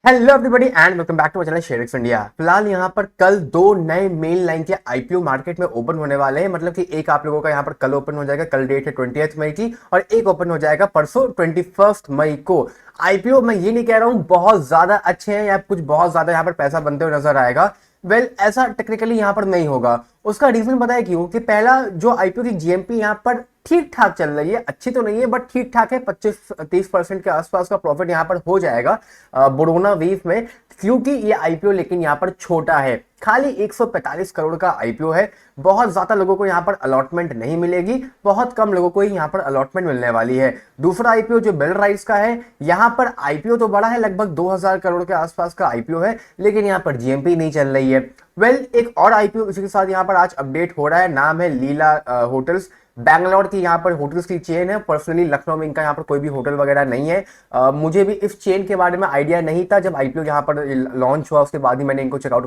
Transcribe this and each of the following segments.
Hello everybody and welcome back to my channel ShareX India. फिलहाल यहाँ पर कल दो नए मेन लाइन के आईपीओ मार्केट में ओपन होने वाले हैं। मतलब कि एक आप लोगों का यहाँ पर कल ओपन हो जाएगा, कल डेट है 20 मई की, और एक ओपन हो जाएगा परसों 21 मई को। आईपीओ मैं ये नहीं कह रहा हूँ बहुत ज्यादा अच्छे हैं या कुछ बहुत ज्यादा यहाँ पर पैसा बनते हुए नजर आएगा। ऐसा टेक्निकली यहाँ पर नहीं होगा। उसका रीजन पता है क्यों? कि पहला जो आईपीओ की जीएमपी यहाँ पर ठीक ठाक चल रही है, अच्छी तो नहीं है बट ठीक ठाक है। 25-30% के आसपास का प्रॉफिट यहाँ पर हो जाएगा बोरोना वीव में, क्योंकि ये आईपीओ लेकिन यहाँ पर छोटा है। खाली 145 करोड़ का आईपीओ है। बहुत ज्यादा लोगों को यहाँ पर अलॉटमेंट नहीं मिलेगी, बहुत कम लोगों को ही यहाँ पर अलॉटमेंट मिलने वाली है। दूसरा आईपीओ जो बेल राइस का है, यहाँ पर आईपीओ तो बड़ा है, लगभग 2000 करोड़ के आसपास का आईपीओ है, लेकिन यहाँ पर जीएमपी नहीं चल रही है। एक और आईपीओ इसी के साथ यहाँ पर आज अपडेट हो रहा है, नाम है लीला होटल्स। बैंगलोर की यहाँ पर होटल्स की चेन है। पर्सनली लखनऊ में इनका यहाँ पर कोई भी होटल वगैरह नहीं है। मुझे भी इस चेन के बारे में आइडिया नहीं था। जब आईपीओ यहाँ पर लॉन्च हुआ उसके बाद ही मैंने इनको चेकआउट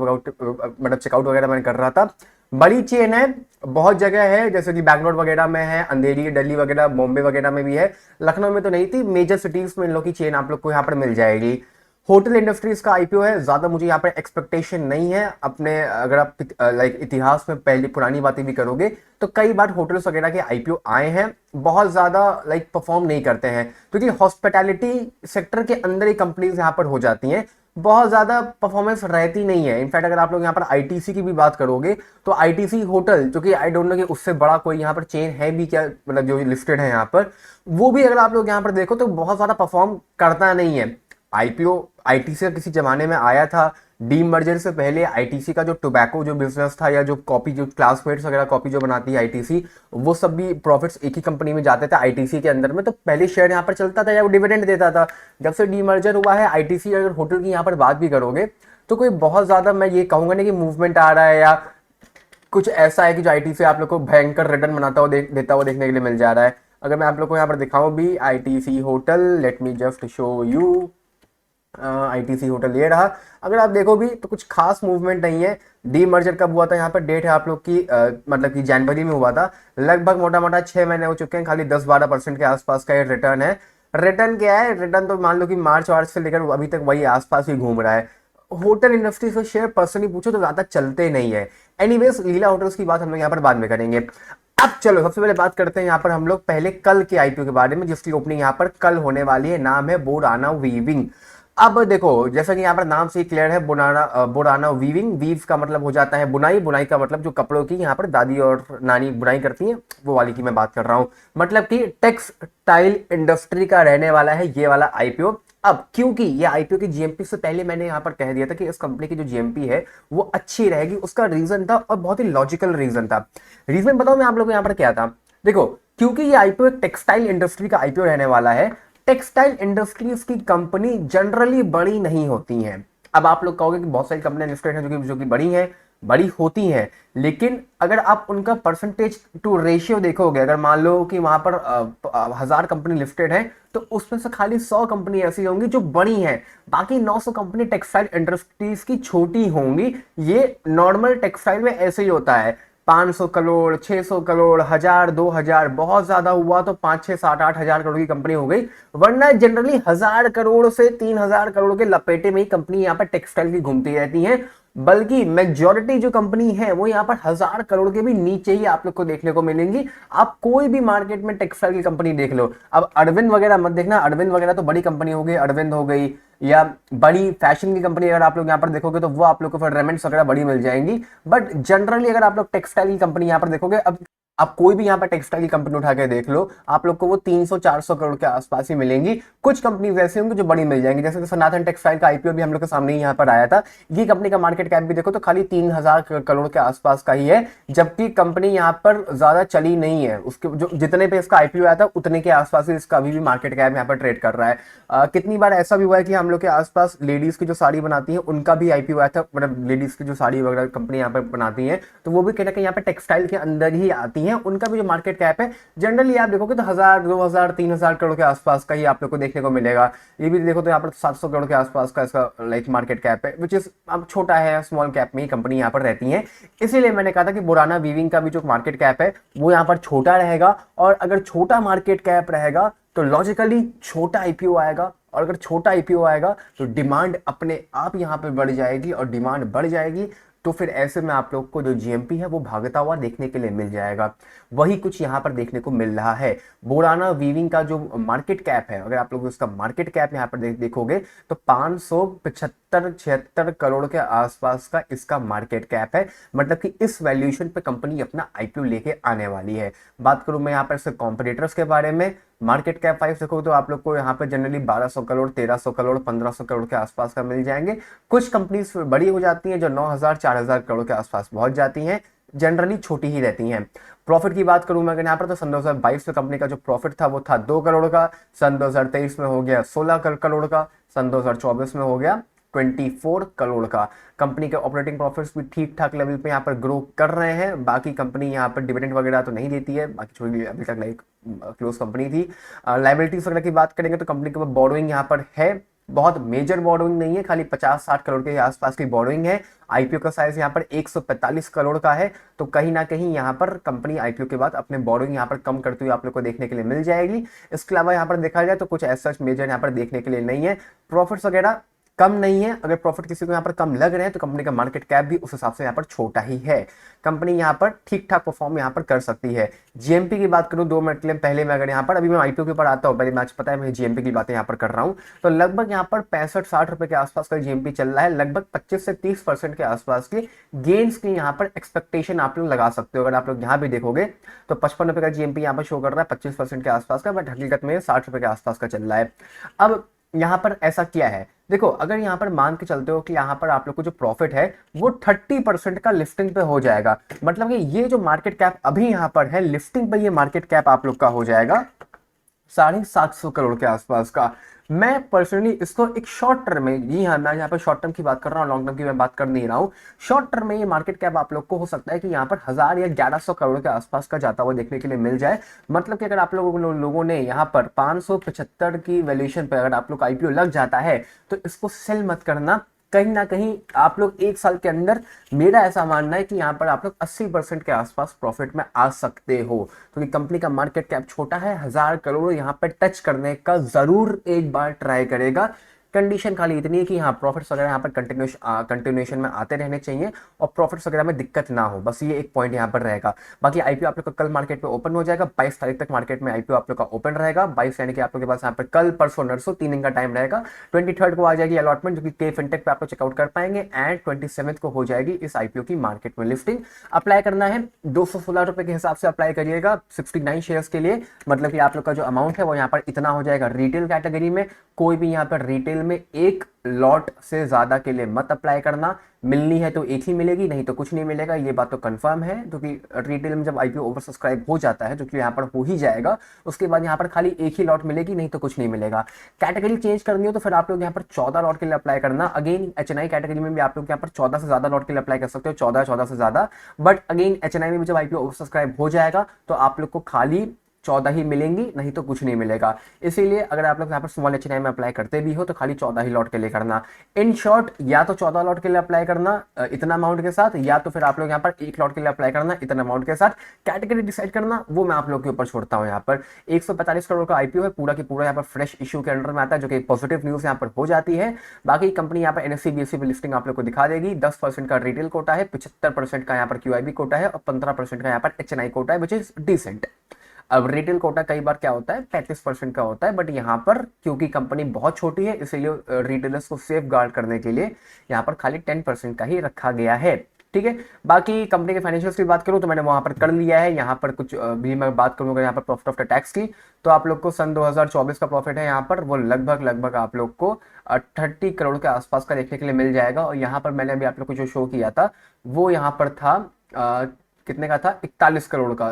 वगैरह मैंने कर रहा था। बड़ी चेन है, बहुत जगह है, जैसे कि बैंगलोर वगैरह में है, अंधेरी, दिल्ली वगैरह, बॉम्बे वगैरह में भी है। लखनऊ में तो नहीं थी। मेजर सिटीज में इन लोग की चेन आप लोग को यहाँ पर मिल जाएगी। होटल इंडस्ट्रीज का आईपीओ है, ज्यादा मुझे यहाँ पर एक्सपेक्टेशन नहीं है। अपने अगर आप लाइक इतिहास में पहले पुरानी बातें भी करोगे तो कई बार होटल्स वगैरह के आईपीओ आए हैं, बहुत ज्यादा लाइक परफॉर्म नहीं करते हैं, क्योंकि हॉस्पिटैलिटी सेक्टर के अंदर ही कंपनीज यहाँ पर हो जाती हैं, बहुत ज्यादा परफॉर्मेंस रहती नहीं है। इनफैक्ट अगर आप लोग यहाँ पर आईटीसी की भी बात करोगे तो आईटीसी होटल, जो कि आई डोंट नो कि उससे बड़ा कोई यहाँ पर चेन है भी क्या, मतलब जो लिस्टेड है यहाँ पर, वो भी अगर आप लोग यहाँ पर देखो तो बहुत ज्यादा परफॉर्म करता नहीं है। आईपीओ आईटीसी का किसी जमाने में आया था, डी मर्जर से पहले आईटीसी का जो टोबैको जो बिजनेस था, या जो कॉपी, जो क्लासमेट्स वगैरह कॉपी जो बनाती है आईटीसी, वो सब भी प्रॉफिट्स एक ही कंपनी में जाते थे आईटीसी के अंदर में। तो पहले शेयर यहाँ पर चलता था या वो डिविडेंड देता था। जब से डी मर्जर हुआ है आईटीसी, अगर होटल की यहाँ पर बात भी करोगे तो कोई बहुत ज्यादा मैं ये कहूंगा नहीं कि मूवमेंट आ रहा है या कुछ ऐसा है कि जो आईटीसी आप लोग को भयंकर रिटर्न बनाता हुआ देता हुआ देखने के लिए मिल जा रहा है। अगर मैं आप लोग को यहाँ पर दिखाऊं भी ITC hotel, let me just show you. ITC hotel ये रहा। अगर आप देखो भी तो कुछ खास मूवमेंट नहीं है। डी मर्जर कब हुआ था, यहाँ पर डेट है आप लोग की मतलब कि जनवरी में हुआ था। लगभग मोटा मोटा 6 महीने हो चुके हैं, खाली 10-12% के आसपास का ये रिटर्न है। रिटर्न क्या है? रिटर्न तो मान लो कि मार्च वार्च से लेकर अभी तक वही आसपास ही घूम रहा है। होटल इंडस्ट्री से शेयर पर्सनली पूछो तो ज्यादा चलते नहीं है। एनीवेज, लीला होटल्स की बात हम लोग यहाँ पर बाद में करेंगे। अब चलो सबसे पहले बात करते हैं यहाँ पर हम लोग पहले कल के आईपीओ के बारे में, जिसकी ओपनिंग यहाँ पर कल होने वाली है। नाम है बोराना वीविंग। अब देखो, जैसा कि यहाँ पर नाम से ही क्लियर है, बोराना वीविंग। वीव का मतलब हो जाता है बुनाई, बुनाई का मतलब जो कपड़ों की यहाँ पर दादी और नानी बुनाई करती हैं, वो वाली की मैं बात कर रहा हूँ। मतलब कि टेक्सटाइल इंडस्ट्री का रहने वाला है ये वाला आईपीओ। अब क्योंकि ये आईपीओ की जीएमपी से पहले मैंने यहाँ पर कह दिया था कि इस कंपनी की जो जीएमपी है वो अच्छी रहेगी, उसका रीजन था और बहुत ही लॉजिकल रीजन था। रीजन बताओ मैं आप लोगों को यहाँ पर क्या था। देखो, क्योंकि ये आईपीओ टेक्सटाइल इंडस्ट्री का आईपीओ रहने वाला है। टेक्सटाइल इंडस्ट्रीज की कंपनी जनरली बड़ी नहीं होती हैं। अब आप लोग कहोगे कि बहुत सारी कंपनियां लिस्टेड हैं जो कि बड़ी हैं, बड़ी होती हैं, लेकिन अगर आप उनका परसेंटेज टू रेशियो देखोगे, अगर मान लो कि वहां पर 1000 कंपनी लिस्टेड है तो उसमें से खाली 100 कंपनी ऐसी होंगी जो बड़ी हैं, बाकी 900 कंपनी टेक्सटाइल इंडस्ट्रीज की छोटी होंगी। ये नॉर्मल टेक्सटाइल में ऐसे ही होता है। 500 करोड़, 600 करोड़, 1000, 2000, बहुत ज्यादा हुआ तो 5, 6, 7, 8 हजार करोड़ की कंपनी हो गई। वरना जनरली 1000 करोड़ से 3000 करोड़ के लपेटे में ही कंपनी यहाँ पर टेक्सटाइल की घूमती रहती है। बल्कि मेजॉरिटी जो कंपनी है वो यहाँ पर 1000 करोड़ के भी नीचे ही आप लोग को देखने को मिलेंगी। आप कोई भी मार्केट में टेक्सटाइल की कंपनी देख लो। अब अरविंद वगैरह मत देखना, अरविंद वगैरह तो बड़ी कंपनी हो गई, अरविंद हो गई, या बड़ी फैशन की कंपनी अगर आप लोग यहाँ पर देखोगे तो वो आप लोग को फिर रेमेंड्स वगैरह बड़ी मिल जाएंगी। बट जनरली अगर आप लोग टेक्सटाइल की कंपनी यहाँ पर देखोगे, अब आप कोई भी यहाँ पर टेक्सटाइल की कंपनी उठा के देख लो, आप लोग को वो 300-400 करोड़ के आसपास ही मिलेंगी। कुछ कंपनीज ऐसी होंगी जो बड़ी मिल जाएंगी, जैसे कि सनातन टेक्सटाइल का आईपीओ भी हम लोग के सामने ही यहाँ पर आया था। ये कंपनी का मार्केट कैप भी देखो तो खाली 3000 करोड़ के आसपास का ही है, जबकि कंपनी यहाँ पर ज्यादा चली नहीं है। उसके जो जितने पे इसका आईपीओ आया था उतने के आसपास ही इसका अभी भी मार्केट कैप यहाँ पर ट्रेड कर रहा है। कितनी बार ऐसा भी हुआ है कि हम लोग के आसपास लेडीज की जो साड़ी बनाती है उनका भी आईपीओ आया था, मतलब लेडीज की जो साड़ी वगैरह कंपनी यहाँ पर बनाती है तो वो भी कहीं ना कहीं यहाँ पे टेक्सटाइल के अंदर ही आती हैं, उनका भी जो मार्केट कैप है जनरली आप देखोगे तो 1000, 2000, 3000 करोड़ के आसपास का ही आप लोग को देखने को मिलेगा। ये भी देखो तो यहाँ पर 700 करोड़ के आसपास का इसका लाइक मार्केट कैप है, विच इज अब छोटा है, स्मॉल कैप में ही कंपनी यहाँ पर रहती है। इसीलिए मैंने कहा था कि बोराना वीविंग का भी जो मार्केट कैप है वो यहाँ पर छोटा रहेगा, और अगर छोटा मार्केट कैप रहेगा तो लॉजिकली छोटा आईपीओ आएगा और अगर छोटा आईपीओ आएगा तो डिमांड अपने आप यहाँ पे बढ़ जाएगी, और डिमांड बढ़ जाएगी तो फिर ऐसे में आप लोग को जो जीएमपी है वो भागता हुआ देखने के लिए मिल जाएगा। वही कुछ यहाँ पर देखने को मिल रहा है। बोराना वीविंग का जो मार्केट कैप है, अगर आप लोग उसका मार्केट कैप यहाँ पर देखोगे तो 575-76 करोड़ के आसपास का इसका मार्केट कैप है। मतलब कि इस वैल्यूएशन पे कंपनी अपना आईपीओ लेके आने वाली है। बात करूं मैं यहाँ पर इसके कॉम्पिटिटर्स के बारे में, मार्केट कैप 5 देखो तो आप लोग को यहाँ पर जनरली 1200 करोड़, 1300 करोड़, 1500 करोड़ के आसपास का मिल जाएंगे। कुछ कंपनीज बड़ी हो जाती हैं जो 9000, 4000 करोड़ के आसपास पहुंच जाती हैं, जनरली छोटी ही रहती हैं। प्रॉफिट की बात करूं मैं अगर यहाँ पर, तो सन 2022 में कंपनी का जो प्रॉफिट था वो था 2 करोड़ का, सन 2023 में हो गया 16 करोड़ का, सन 2024 में हो गया 24 करोड़ का। कंपनी के ऑपरेटिंग प्रॉफिट्स भी ठीक ठाक लेवल पे यहाँ पर ग्रो कर रहे हैं। बाकी कंपनी यहाँ पर डिविडेंड वगैरह तो नहीं देती है, बाकी छोटी अभी तक लाइक क्लोज कंपनी थी। लाइबिलिटीज वगैरह की बात करेंगे तो कंपनी के पास बोरोइंग यहाँ पर है, बहुत मेजर बोरोइंग नहीं है, खाली 50-60 करोड़ के आसपास की बोरोइंग है। आईपीओ का साइज यहाँ पर 145 करोड़ का है, तो कहीं ना कहीं यहाँ पर कंपनी आईपीओ के बाद अपने बोरोइंग यहाँ पर कम करती हुई आप लोग को देखने के लिए मिल जाएगी। इसके अलावा यहाँ पर देखा जाए तो कुछ ऐसा मेजर यहाँ पर देखने के लिए नहीं है। प्रॉफिट्स वगैरह कम नहीं है, अगर प्रॉफिट किसी को यहाँ पर कम लग रहे हैं तो कंपनी का मार्केट कैप भी उस हिसाब से यहाँ पर छोटा ही है। कंपनी यहाँ पर ठीक ठाक परफॉर्म यहाँ पर कर सकती है। जीएमपी की बात करूँ 2 मिनट के लिए पहले मैं, अगर यहाँ पर अभी मैं आईपीओ के ऊपर आता हूँ, पहले मैच पता है मैं जीएमपी की बातें यहाँ पर कर रहा हूँ, तो लगभग यहाँ पर 65-60 रुपए के आसपास का जीएमपी चल रहा है। लगभग 25 से 30% के आसपास के गेन्स की यहाँ पर एक्सपेक्टेशन आप लोग लगा सकते हो। अगर आप लोग यहाँ भी देखोगे तो 55 रुपए का जीएमपी यहाँ पर शो कर रहा है 25% के आसपास का, बट हकीकत में 60 रुपए के आसपास का चल रहा है। अब यहाँ पर ऐसा क्या है, देखो अगर यहाँ पर मान के चलते हो कि यहाँ पर आप लोग को जो प्रॉफिट है वो 30% का लिफ्टिंग पे हो जाएगा, मतलब कि ये जो मार्केट कैप अभी यहाँ पर है लिफ्टिंग पे, ये मार्केट कैप आप लोग का हो जाएगा 750 करोड़ के आसपास का। मैं पर्सनली इसको एक शॉर्ट टर्म में, जी हाँ मैं यहाँ पर शॉर्ट टर्म की बात कर रहा हूँ, लॉन्ग टर्म की मैं बात कर नहीं रहा हूँ। शॉर्ट टर्म में ये मार्केट कैप आप लोग को हो सकता है कि यहाँ पर 1000 या 1100 करोड़ के आसपास का जाता हुआ देखने के लिए मिल जाए। मतलब कि अगर आप लोगों ने यहाँ पर 575 की वैल्यूएशन पर अगर आप लोग आईपीओ लग जाता है तो इसको सेल मत करना। कहीं ना कहीं आप लोग 1 साल के अंदर, मेरा ऐसा मानना है कि यहाँ पर आप लोग 80% के आसपास प्रॉफिट में आ सकते हो, क्योंकि कंपनी का मार्केट कैप छोटा है। 1000 करोड़ यहाँ पर टच करने का जरूर एक बार ट्राई करेगा। कंडीशन खाली इतनी है कि यहाँ प्रॉफिट्स वगैरह यहाँ पर कंटिन्यूएशन में आते रहने चाहिए और प्रॉफिट्स वगैरह में दिक्कत ना हो, बस ये एक पॉइंट यहाँ पर रहेगा। बाकी आईपीओ आप लोग का कल मार्केट पे ओपन हो जाएगा, 22 तारीख तक मार्केट में आईपीओ आप लोग का ओपन रहेगा। 22 यानी कि आप लोग के पास यहाँ पर कल परसों नरसों 3 दिन का टाइम रहेगा। 23 को आ जाएगी अलॉटमेंट, जो कि के फिनटेक पे आप लोग चेकआउट कर पाएंगे, एंड 27 को हो जाएगी इस आईपीओ की मार्केट में लिस्टिंग। अप्लाई करना है 216 रुपए के हिसाब से अप्लाई करिएगा 69 शेयर्स के लिए, मतलब कि आप लोग का जो अमाउंट है वो यहाँ पर इतना हो जाएगा। रिटेल कैटेगरी में कोई भी यहाँ पर रिटेल में एक लॉट से ज्यादा के लिए मत अप्लाई करना, मिलनी है तो एक ही मिलेगी, नहीं तो कुछ नहीं मिलेगा, ये बात तो कंफर्म है। क्योंकि रिटेल में जब आईपीओ ओवर सब्सक्राइब हो जाता है, जो कि यहाँ पर हो ही जाएगा, उसके बाद यहाँ पर खाली एक ही लॉट मिलेगी, नहीं तो कुछ नहीं मिलेगा। कैटेगरी चेंज करनी हो तो फिर आप लोग यहाँ पर 14 लॉट के लिए अप्लाई करना। अगेन एचएनआई कैटेगरी में भी आप लोग यहाँ पर 14 से ज्यादा लॉट के लिए अप्लाई कर सकते हो, 14 से ज्यादा। बट अगेन एचएनआई में भी जब आईपीओ ओवर सब्सक्राइब हो जाएगा तो आप लोग को खाली 14 ही मिलेंगी, नहीं तो कुछ नहीं मिलेगा। इसीलिए अगर आप लोग यहाँ पर स्मॉल एचएनआई में अप्लाई करते भी हो तो खाली 14 ही लॉट के लिए करना। इन शॉर्ट, या तो 14 लॉट के लिए अप्लाई करना इतना अमाउंट के साथ, या तो फिर आप लोग यहाँ पर 1 लॉट के लिए अप्लाई करना इतना अमाउंट के साथ। कैटेगरी डिसाइड करना वो मैं आप लोग के ऊपर छोड़ता हूँ। यहाँ पर 145 करोड़ का आईपीओ है, पूरा की पूरा यहाँ पर फ्रेश इशू के अंडर में आता है, जो कि पॉजिटिव न्यूज यहाँ पर हो जाती है। बाकी कंपनी यहाँ पर एनएससी बीएससी पे लिस्टिंग आप लोग को दिखा देगी। 10% का रिटेल कोटा है, 75% का यहाँ पर क्यूआईबी कोटा है और 15% का यहाँ पर एचएनआई कोटा है, विच इज डिसेंट। अब रिटेल कोटा कई बार क्या होता है 35% का होता है, बट यहाँ पर क्योंकि कंपनी बहुत छोटी है इसलिए रिटेलर्स को सेफ गार्ड करने के लिए यहाँ पर खाली 10% का ही रखा गया है। ठीक है, बाकी कंपनी के फाइनेंशियल्स की बात करूं तो मैंने वहां पर कर लिया है। यहाँ पर कुछ भी मैं बात करूंगा यहाँ पर प्रॉफिट आफ्टर टैक्स की, तो आप लोग को सन 2024 का प्रॉफिट है यहाँ पर वो लगभग आप लोग को 30 करोड़ के आसपास का देखने के लिए मिल जाएगा। और यहाँ पर मैंने अभी आप लोग को जो शो किया था वो यहाँ पर था कितने का था, 41 करोड़ का,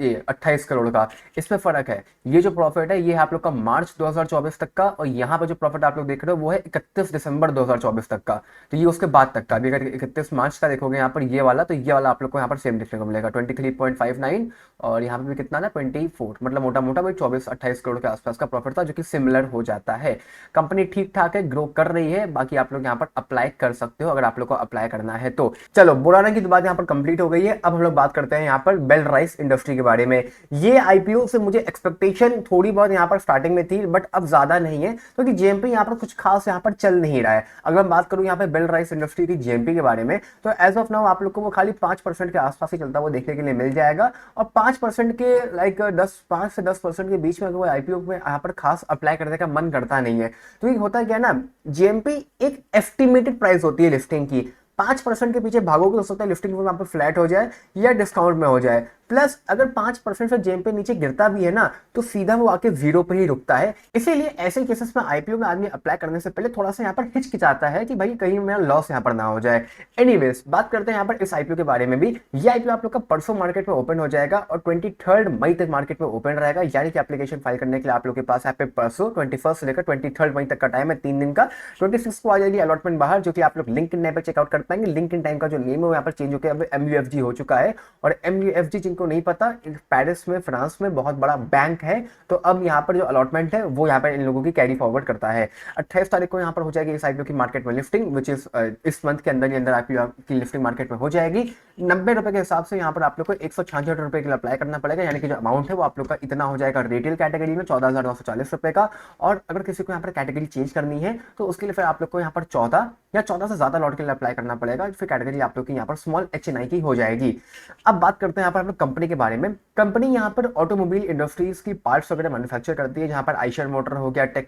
ये 28 करोड़ का। इसमें फर्क है, ये जो प्रॉफिट है ये आप लोग का मार्च 2024 तक का, और यहाँ पर जो प्रॉफिट आप लोग देख रहे हो वो है 31 दिसंबर 2024 तक का, तो ये उसके बाद तक का। अभी अगर 31 मार्च का देखोगे यहाँ पर ये वाला, तो ये वाला आप लोग को यहाँ पर सेम देखने को मिलेगा 23.59, और यहाँ पर भी कितना था 24, मतलब मोटा मोटा भाई 24-28 करोड़ के आसपास का प्रॉफिट था, जो कि सिमिलर हो जाता है। कंपनी ठीक ठाक है, ग्रो कर रही है। बाकी आप लोग यहाँ पर अप्लाई कर सकते हो अगर आप लोग को अप्लाई करना है तो। चलो, बोराना की बात यहाँ पर कंप्लीट हो गई है। अब हम लोग बात करते हैं यहाँ पर बेल राइस इंडस्ट्री के बारे में। ये आईपीओ से मुझे एक्सपेक्टेशन थोड़ी बहुत यहाँ पर स्टार्टिंग में थी, बट अब ज्यादा नहीं है, क्योंकि जेएमपी यहाँ पर कुछ खास यहाँ पर चल नहीं रहा है। अगर मैं बात करूँ यहाँ पे बेल राइस इंडस्ट्री की जेएमपी के बारे में, तो एज ऑफ नाउ आप लोग को वो खाली 5% के आसपास ही चलता हुआ देखने के लिए मिल जाएगा। और 5% के लाइक 5 से 10% के बीच में अगर वो आईपीओ में यहाँ पर खास अप्लाई करने का मन करता नहीं है। तो ये होता क्या है ना, जेएमपी एक एस्टिमेटेड प्राइस होती है लिस्टिंग की। 5% के पीछे भागोगे तो सकता है लिस्टिंग में वहां पर फ्लैट हो जाए या डिस्काउंट में हो जाए। प्लस अगर 5% से जेएमपी नीचे गिरता भी है ना, तो सीधा वो आके जीरो पे ही रुकता है। इसीलिए ऐसे केसेस में आईपीओ में आदमी अप्लाई करने से पहले थोड़ा सा यहाँ पर हिचकिचाता है कि भाई कहीं मेरा लॉस यहाँ पर ना हो जाए। एनीवेज, बात करते हैं यहाँ पर इस आईपीओ के बारे में भी। ये आईपीओ आप लोग का परसों मार्केट में ओपन हो जाएगा और 23 मई तक मार्केट में ओपन रहेगा। यानी कि एप्लीकेशन फाइल करने के लिए आप लोग के पास यहाँ पे परसों 21 से लेकर 23 मई तक का टाइम है, 3 दिन का। 26 को आ जाएगी अलॉटमेंट बाहर, जो कि आप लोग लिंक्डइन टाइम पर चेकआउट कर पाएंगे। लिंक्डइन टाइम का जो नेम है वो यहाँ पर चेंज होकर अब एमयूएफजी हो चुका है। और एमयूएफजी जिनको नहीं पता, पेरिस में, फ्रांस में बहुत बड़ा बैंक है। तो अब यहाँ पर जो अलॉटमेंट है वो यहाँ पर इन लोगों की कैरी फॉरवर्ड करता है। 28 तारीख को यहाँ पर हो जाएगी इस आईपीओ की मार्केट में लिफ्टिंग, विच इज इस मंथ के अंदर ही अंदर आईपीओ की लिफ्टिंग मार्केट में हो जाएगी। 90 रुपए के हिसाब से यहाँ पर आप लोग को 166 रुपए के लिए अप्लाई करना पड़ेगा। यानी कि जो अमाउंट है वो आप लोग का इतना हो जाएगा रिटेल कैटेगरी में 14,940 रुपए का। और अगर किसी को यहाँ पर कैटेगरी चेंज करनी है तो उसके लिए फिर आप लोग को यहाँ पर 14 या 14 से ज्यादा लॉट के लिए अप्लाई करना पड़ेगा। फिर कैटेगरी आप लोग की यहाँ पर स्मॉल एचएनआई की हो जाएगी। अब बात करते हैं यहाँ पर आप लोग कंपनी के बारे में। कंपनी यहाँ पर ऑटोमोबाइल इंडस्ट्रीज की पार्ट्स वगैरह मैन्युफैक्चर करती है, जहां पर आइशर मोटर हो गया, टेक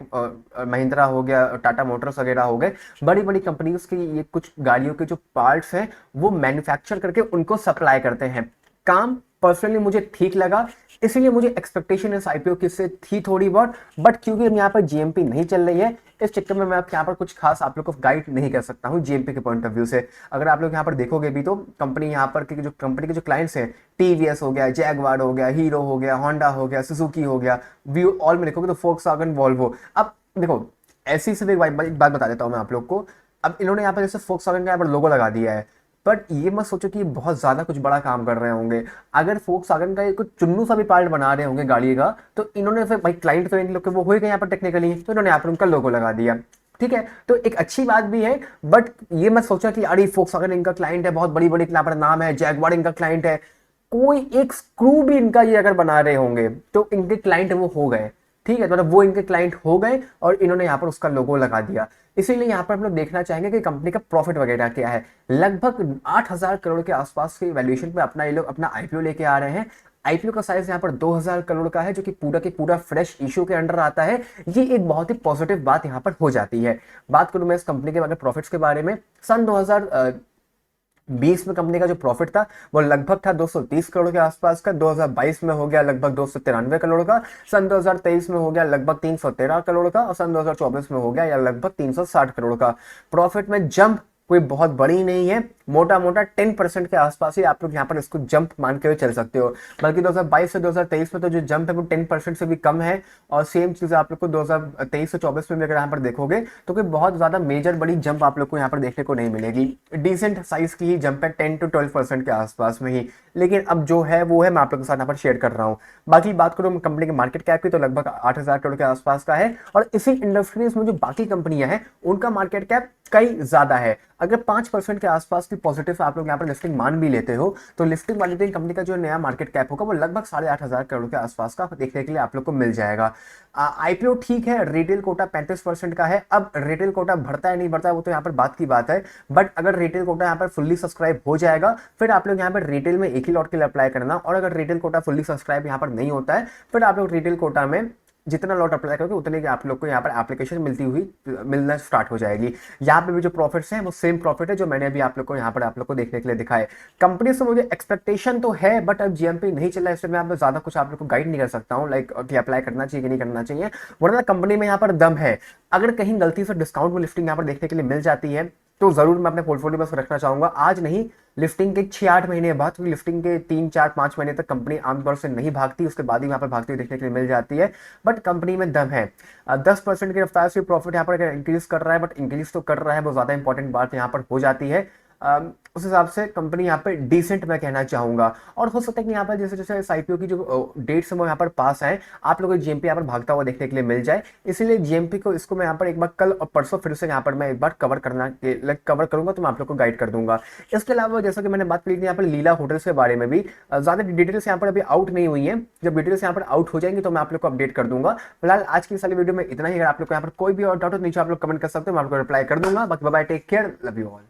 महिंद्रा हो गया, टाटा मोटर्स वगैरह हो गए। बड़ी बड़ी कंपनीज की ये कुछ गाड़ियों के जो पार्ट्स हैं वो मैन्युफैक्चर करके उनको सप्लाई करते हैं। काम पर्सनली मुझे ठीक लगा, इसीलिए मुझे एक्सपेक्टेशन इस आईपीओ की से थी थोड़ी बहुत, बट क्योंकि यहाँ पर जीएमपी नहीं चल रही है, इस चक्कर में मैं यहाँ पर कुछ खास आप लोग को गाइड नहीं कर सकता हूँ जीएमपी के पॉइंट ऑफ व्यू से। अगर आप लोग यहाँ पर देखोगे भी तो कंपनी यहाँ पर की जो कंपनी के जो क्लाइंट्स हैं, टीवीएस हो गया, जैगवार हो गया, हीरो हो गया, होंडा हो गया, सुजुकी हो गया, व्यू ऑल में देखोगे तो फोक्सवैगन, वॉल्वो। अब देखो, ऐसी से एक बात बता देता हूँ मैं आप लोग को। अब इन्होंने यहाँ पर जैसे फोक्सवैगन का यहाँ पर लोगो लगा दिया है, बट ये मत सोचो कि बहुत ज्यादा कुछ बड़ा काम कर रहे होंगे। अगर फोक्सवैगन का कुछ चुन्नू सा भी पार्ट बना रहे होंगे गाड़ी का, तो इन्होंने फिर भाई क्लाइंट तो इन लोग के वो होएगा यहाँ पर टेक्निकली, तो इन्होंने यहाँ पर उनका लोगो लगा दिया। ठीक है, तो एक अच्छी बात भी है, बट ये मत सोचा कि अरे फोक्सवैगन इनका क्लाइंट है, बहुत बड़ी बड़ी यहाँ पर नाम है, जैगवार इनका क्लाइंट है। कोई एक स्क्रू भी इनका ये अगर बना रहे होंगे तो इनके क्लाइंट वो हो गए। ठीक है, मतलब वो इनके क्लाइंट हो गए और इन्होंने यहाँ पर उसका लोगो लगा दिया। इसीलिए यहाँ पर हम लोग देखना चाहेंगे कि कंपनी का प्रॉफिट वगैरह क्या है। लगभग 8,000 करोड़ के आसपास की वैल्यूएशन पे अपना ये लोग अपना आईपीओ लेके आ रहे हैं। आईपीओ का साइज यहाँ पर 2,000 करोड़ का है, जो कि पूरा के पूरा फ्रेश इशू के अंडर आता है। ये एक बहुत ही पॉजिटिव बात यहाँ पर हो जाती है। बात करूं मैं इस कंपनी के अगर प्रॉफिट्स के बारे में, सन 2020 में कंपनी का जो प्रॉफिट था वो लगभग था 230 करोड़ के आसपास का। 2022 में हो गया लगभग 293 करोड़ का। सन 2023 में हो गया लगभग 313 करोड़ का। और सन 2024 में हो गया या लगभग 360 करोड़ का। प्रॉफिट में जंप कोई बहुत बड़ी नहीं है, मोटा मोटा 10% के आसपास ही आप लोग यहाँ पर इसको जंप मान के चल सकते हो। बल्कि 2022 से 2023 में तो जो जंप है वो 10% से भी कम है। और सेम चीज आप लोग को 2023 से 24 में भी अगर यहाँ पर देखोगे तो कोई बहुत ज्यादा मेजर बड़ी जंप आप लोग को यहाँ पर देखने को नहीं मिलेगी। डिसेंट साइज की ही जंप है, 10 to 12% के आसपास में ही। लेकिन अब जो है वो है, मैं आप लोग के साथ यहाँ पर शेयर कर रहा हूँ। बाकी बात करूँ कंपनी के मार्केट कैप की, तो लगभग 8,000 करोड़ के आसपास का है। और इसी इंडस्ट्रीज में जो बाकी कंपनियां हैं उनका मार्केट कैप कई ज्यादा है। अगर 5% के आसपास की पॉजिटिव आप लोग यहाँ पर लिफ्टिंग मान भी लेते हो, तो लिफ्टिंग वाली कंपनी का जो नया मार्केट कैप होगा वो लगभग 8,500 करोड़ के आसपास का देखने के लिए आप लोग को मिल जाएगा। आईपीओ ठीक है, रिटेल कोटा 35% का है। अब रिटेल कोटा बढ़ता है नहीं बढ़ता है वो तो यहाँ पर बात की बात है, बट अगर रिटेल कोटा यहाँ पर फुल्ली सब्सक्राइब हो जाएगा फिर आप लोग यहाँ पर रिटेल में एक ही लॉट के लिए अप्लाई करना। और अगर रिटेल कोटा फुल्ली सब्सक्राइब यहाँ पर नहीं होता है फिर आप लोग रिटेल कोटा में जितना लॉट अप्लाई करोगे उतने की आप लोग को यहाँ पर एप्लीकेशन मिलना स्टार्ट हो जाएगी। यहाँ पे भी जो प्रॉफिट्स हैं वो सेम प्रॉफिट है जो मैंने अभी आप लोग को यहाँ पर आप लोग को देखने के लिए दिखाए। कंपनी से मुझे एक्सपेक्टेशन तो है, बट अब जीएमपी नहीं चला है, इसलिए मैं आप ज्यादा कुछ आप लोग को गाइड नहीं कर सकता हूँ लाइक कि अप्लाई करना चाहिए कि नहीं करना चाहिए। वरना कंपनी में यहाँ पर दम है। अगर कहीं गलती से डिस्काउंट में लिफ्टिंग यहाँ पर देखने के लिए मिल जाती है तो जरूर मैं अपने पोर्टफोलियो में रखना चाहूंगा। आज नहीं, लिफ्टिंग के 6-8 महीने बाद, क्योंकि लिफ्टिंग के 3-4-5 महीने तक कंपनी आमतौर से नहीं भागती, उसके बाद ही यहाँ पर भागती हुई देखने के लिए मिल जाती है। बट कंपनी में दम है। 10% की रफ्तार से प्रॉफिट यहाँ पर इंक्रीज कर रहा है, बट इंक्रीज तो कर रहा है, वो ज्यादा इंपॉर्टेंट बात यहाँ पर हो जाती है। उस हिसाब से कंपनी यहाँ पे डिसेंट मैं कहना चाहूंगा। और हो सकता है कि यहाँ पर जैसे जैसे इस आईपीओ की जो डेट्स है वो यहाँ पर पास आए, आप लोगों को जीएमपी यहाँ पर भागता हुआ देखने के लिए मिल जाए। इसीलिए जीएमपी को इसको मैं यहाँ पर एक बार कल और परसों फिर से यहाँ पर मैं एक बार कवर करूंगा, तो मैं आप लोग को गाइड कर दूंगा। इसके अलावा जैसा कि मैंने बात करी थी यहाँ पर लीला होटल्स के बारे में भी, ज्यादा डिटेल्स यहाँ पर अभी आउट नहीं हुई है। जब डिटेल्स यहाँ पर आउट हो जाएंगी तो मैं आप लोग को अपडेट कर दूंगा। फिलहाल आज की इस वाली वीडियो में इतना ही। अगर आप लोग को यहाँ पर कोई भी और डाउट हो नीचे आप लोग कमेंट कर सकते हो, मैं आपको रिप्लाई कर दूंगा। बाकी bye, take care, love you all.